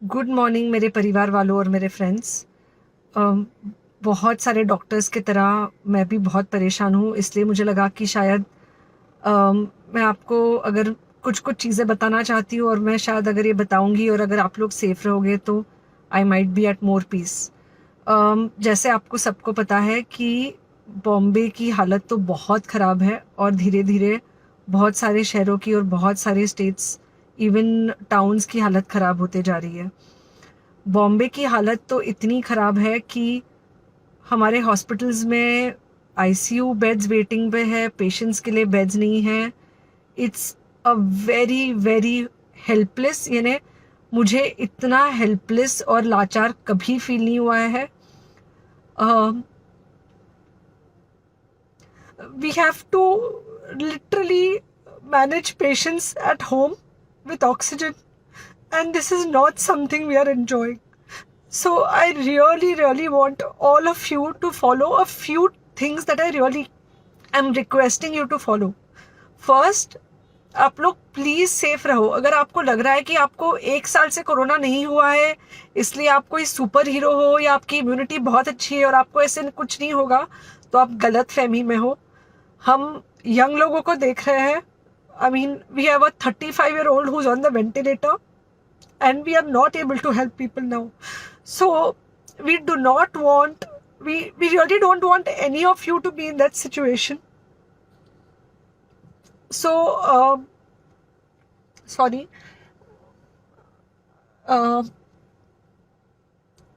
Good morning मेरे परिवार वालों और मेरे फ्रेंड्स। बहुत सारे डॉक्टर्स की तरह मैं भी बहुत परेशान हूँ, इसलिए मुझे लगा कि शायद मैं आपको अगर कुछ कुछ चीज़ें बताना चाहती हूँ और मैं शायद अगर ये बताऊँगी और अगर आप लोग सेफ रहोगे तो I might be at more peace. जैसे आपको सबको पता है कि बॉम्बे की हालत तो बहुत ख़राब है और धीरे धीरे बहुत सारे शहरों की और बहुत सारे स्टेट्स, इवन टाउन्स की हालत ख़राब होते जा रही है। बॉम्बे की हालत तो इतनी ख़राब है कि हमारे हॉस्पिटल्स में आईसीयू बेड्स वेटिंग पे है, पेशेंट्स के लिए बेड्स नहीं है। It's a very very helpless, यानी मुझे इतना हेल्पलेस और लाचार कभी फील नहीं हुआ है। We have to literally manage patients at home with oxygen, and this is not something we are enjoying. So I really want all of you to follow a few things that I really am requesting you to follow. First, आप लोग please safe रहो। अगर आपको लग रहा है कि आपको 1 साल से कोरोना नहीं हुआ है इसलिए आप कोई सुपर हीरो हो या आपकी इम्यूनिटी बहुत अच्छी है और आपको ऐसे कुछ नहीं होगा, तो आप गलत फहमी में हो। हम यंग लोगों को देख रहे हैं। I mean we have a 35-year-old who's on the ventilator and we are not able to help people now. So we do not want, we really don't want any of you to be in that situation. So sorry,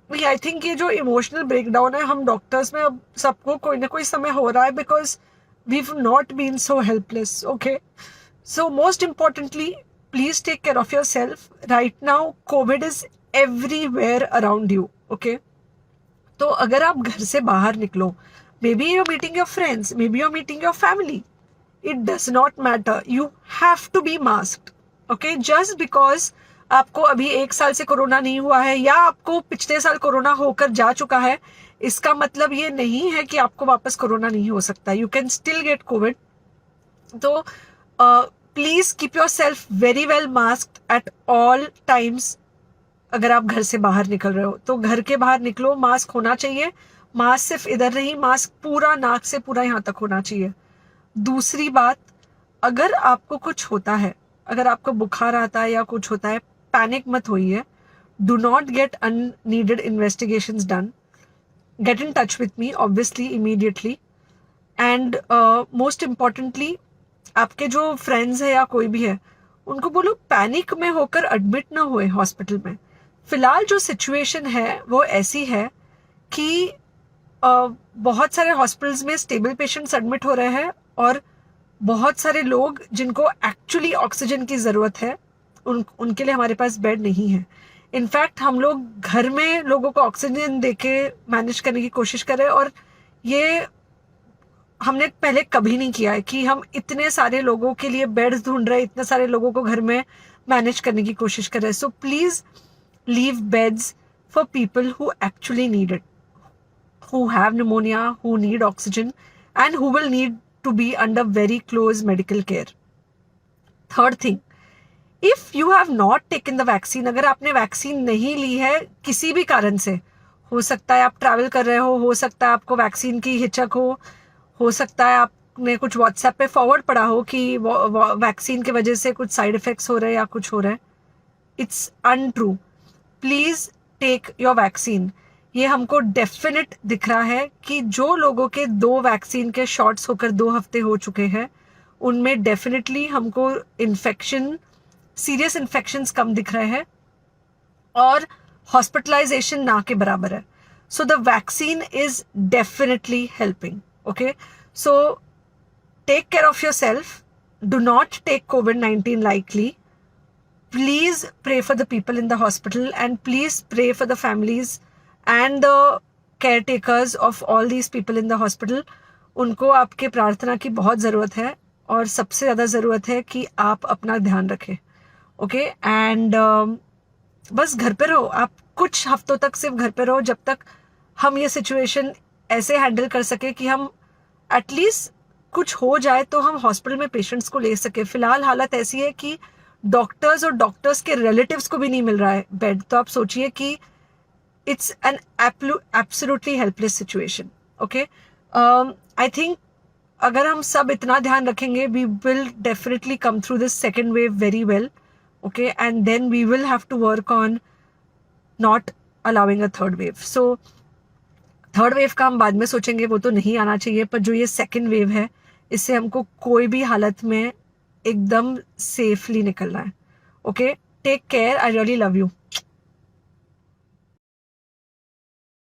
I think ये जो emotional breakdown है हम doctors में अब सबको कोई ना कोई समय हो रहा है, because we not been so helpless. Okay, so most importantly please take care of yourself right now. COVID is everywhere around you. Okay, तो अगर आप घर से बाहर निकलो, maybe you're meeting your friends, maybe you're meeting your family, it does not matter, you have to be masked. Okay, just because आपको अभी 1 साल से कोरोना नहीं हुआ है या आपको पिछले साल कोरोना होकर जा चुका है, इसका मतलब ये नहीं है कि आपको वापस कोरोना नहीं हो सकता। You can still get covid. तो please keep yourself very well masked at all times. अगर आप घर से बाहर निकल रहे हो तो घर के बाहर निकलो, मास्क होना चाहिए। मास्क सिर्फ इधर नहीं, मास्क पूरा नाक से पूरा यहाँ तक होना चाहिए। दूसरी बात, अगर आपको कुछ होता है, अगर आपको बुखार आता है या कुछ होता है, पैनिक मत होइए। Do not get unneeded investigations done. Get in touch with me obviously immediately. And most importantly, आपके जो फ्रेंड्स है या कोई भी है उनको बोलो पैनिक में होकर एडमिट ना हुए हॉस्पिटल में। फिलहाल जो सिचुएशन है वो ऐसी है कि बहुत सारे हॉस्पिटल्स में स्टेबल पेशेंट्स एडमिट हो रहे हैं और बहुत सारे लोग जिनको एक्चुअली ऑक्सीजन की ज़रूरत है उनके लिए हमारे पास बेड नहीं है। इनफैक्ट हम लोग घर में लोगों को ऑक्सीजन देके मैनेज करने की कोशिश कर रहे हैं, और ये हमने पहले कभी नहीं किया है कि हम इतने सारे लोगों के लिए बेड्स ढूंढ रहे हैं, इतने सारे लोगों को घर में मैनेज करने की कोशिश कर रहे हैं। So please leave beds for people who actually need it, who have pneumonia, who need oxygen, and who will need to be under very close medical care. Third thing, if you have not taken the vaccine, अगर आपने vaccine नहीं ली है किसी भी कारण से, हो सकता है आप ट्रैवल कर रहे हो सकता है आपको वैक्सीन की हिचक हो सकता है आपने कुछ व्हाट्सएप पे फॉरवर्ड पढ़ा हो कि वैक्सीन की वजह से कुछ साइड इफेक्ट्स हो रहे हैं या कुछ हो रहा है। It's untrue. Please take your vaccine. ये हमको डेफिनेट दिख रहा है कि जो लोगों के 2 वैक्सीन के शॉट्स होकर 2 हफ्ते हो चुके हैं उनमें डेफिनेटली हमको इन्फेक्शन, सीरियस इन्फेक्शंस कम दिख रहे हैं और हॉस्पिटलाइजेशन ना के बराबर है। So the vaccine is definitely helping. Okay, so take care of yourself, do not take COVID-19 lightly. Please pray for the people in the hospital and please pray for the families and the caretakers of all these people in the hospital. उनको आपके प्रार्थना की बहुत ज़रूरत है और सबसे ज़्यादा ज़रूरत है कि आप अपना ध्यान रखें। ओके, एंड बस घर पे रहो। आप कुछ हफ्तों तक सिर्फ घर पे रहो जब तक हम ये सिचुएशन ऐसे हैंडल कर सके कि हम एटलीस्ट कुछ हो जाए तो हम हॉस्पिटल में पेशेंट्स को ले सके। फिलहाल हालत ऐसी है कि डॉक्टर्स और डॉक्टर्स के रिलेटिव्स को भी नहीं मिल रहा है बेड, तो आप सोचिए कि it's an absolutely helpless situation. Okay, I think अगर हम सब इतना ध्यान रखेंगे, we will definitely come through this second wave very well. Okay, and then we will have to work on not allowing a third wave. So third wave का हम बाद में सोचेंगे, वो तो नहीं आना चाहिए, पर जो ये सेकेंड वेव है इससे हमको कोई भी हालत में एकदम सेफली निकलना है. Okay, take care, I really love you.